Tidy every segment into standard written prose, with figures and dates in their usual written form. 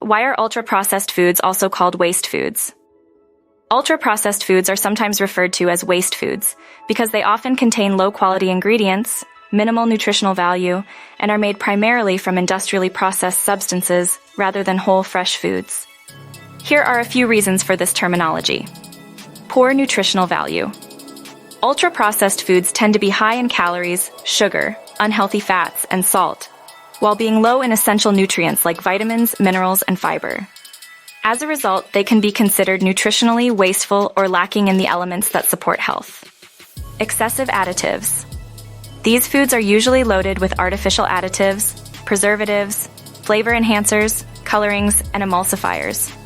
Why are ultra-processed foods also called waste foods? Ultra-processed foods are sometimes referred to as waste foods because they often contain low-quality ingredients, minimal nutritional value, and are made primarily from industrially processed substances rather than whole, fresh foods. Here are a few reasons for this terminology. Poor nutritional value. Ultra-processed foods tend to be high in calories, sugar, unhealthy fats, and salt, while being low in essential nutrients like vitamins, minerals, and fiber. As a result, they can be considered nutritionally wasteful or lacking in the elements that support health. Excessive additives. These foods are usually loaded with artificial additives, preservatives, flavor enhancers, colorings, and emulsifiers.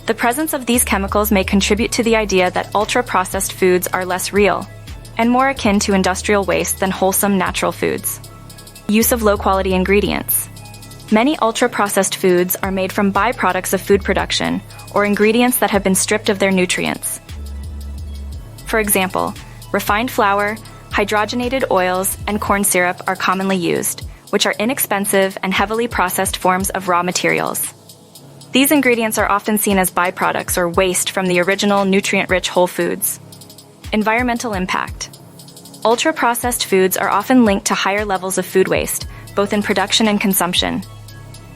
The presence of these chemicals may contribute to the idea that ultra-processed foods are less real and more akin to industrial waste than wholesome natural foods. Use of low-quality ingredients. Many ultra-processed foods are made from byproducts of food production or ingredients that have been stripped of their nutrients. For example, refined flour, hydrogenated oils, and corn syrup are commonly used, which are inexpensive and heavily processed forms of raw materials. These ingredients are often seen as byproducts or waste from the original nutrient-rich whole foods. Environmental impact. Ultra-processed foods are often linked to higher levels of food waste, both in production and consumption.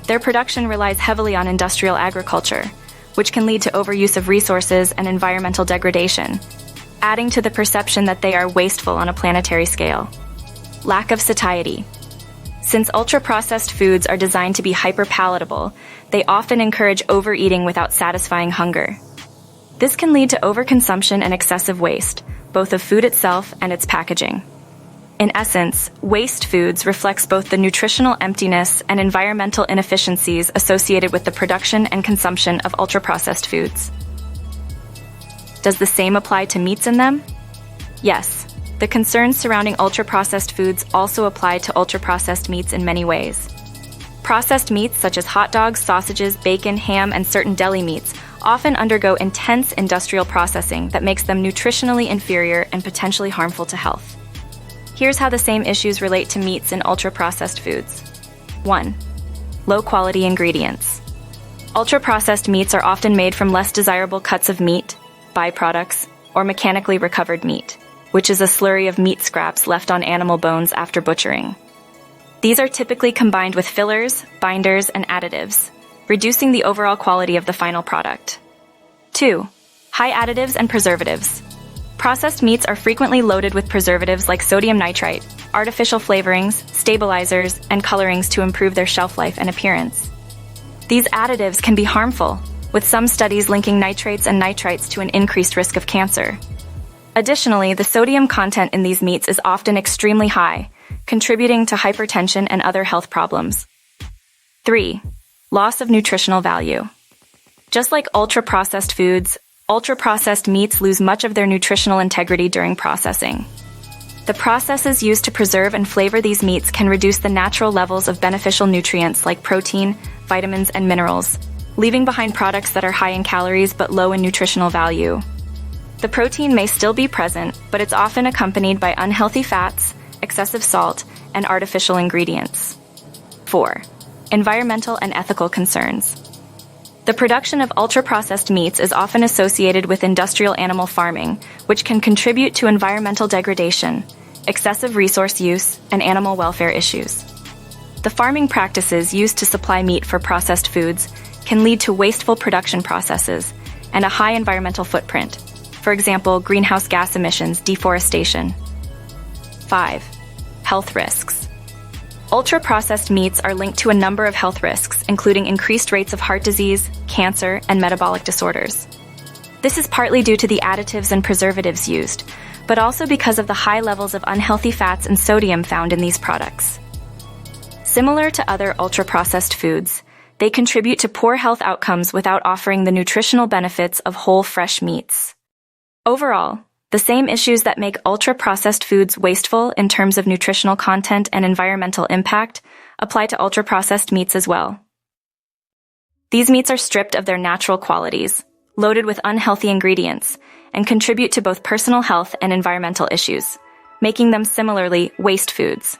Their production relies heavily on industrial agriculture, which can lead to overuse of resources and environmental degradation, adding to the perception that they are wasteful on a planetary scale. Lack of satiety. Since ultra-processed foods are designed to be hyper-palatable, they often encourage overeating without satisfying hunger. This can lead to overconsumption and excessive waste, both of food itself and its packaging. In essence, waste foods reflects both the nutritional emptiness and environmental inefficiencies associated with the production and consumption of ultra-processed foods. Does the same apply to meats in them? Yes, the concerns surrounding ultra-processed foods also apply to ultra-processed meats in many ways. Processed meats such as hot dogs, sausages, bacon, ham, and certain deli meats often undergo intense industrial processing that makes them nutritionally inferior and potentially harmful to health. Here's how the same issues relate to meats in ultra-processed foods. 1. Low-quality ingredients. Ultra-processed meats are often made from less desirable cuts of meat, byproducts, or mechanically recovered meat, which is a slurry of meat scraps left on animal bones after butchering. These are typically combined with fillers, binders, and additives, reducing the overall quality of the final product. 2. High additives and preservatives. Processed meats are frequently loaded with preservatives like sodium nitrite, artificial flavorings, stabilizers, and colorings to improve their shelf life and appearance. These additives can be harmful, with some studies linking nitrates and nitrites to an increased risk of cancer. Additionally, the sodium content in these meats is often extremely high, contributing to hypertension and other health problems. 3. Loss of nutritional value. Just like ultra-processed foods, ultra-processed meats lose much of their nutritional integrity during processing. The processes used to preserve and flavor these meats can reduce the natural levels of beneficial nutrients like protein, vitamins, and minerals, leaving behind products that are high in calories but low in nutritional value. The protein may still be present, but it's often accompanied by unhealthy fats, excessive salt, and artificial ingredients. 4. Environmental and ethical concerns. The production of ultra-processed meats is often associated with industrial animal farming, which can contribute to environmental degradation, excessive resource use, and animal welfare issues. The farming practices used to supply meat for processed foods can lead to wasteful production processes and a high environmental footprint, for example, greenhouse gas emissions, deforestation. 5. Health risks. Ultra-processed meats are linked to a number of health risks, including increased rates of heart disease, cancer, and metabolic disorders. This is partly due to the additives and preservatives used, but also because of the high levels of unhealthy fats and sodium found in these products. Similar to other ultra-processed foods, they contribute to poor health outcomes without offering the nutritional benefits of whole, fresh meats. Overall, the same issues that make ultra-processed foods wasteful in terms of nutritional content and environmental impact apply to ultra-processed meats as well. These meats are stripped of their natural qualities, loaded with unhealthy ingredients, and contribute to both personal health and environmental issues, making them similarly waste foods.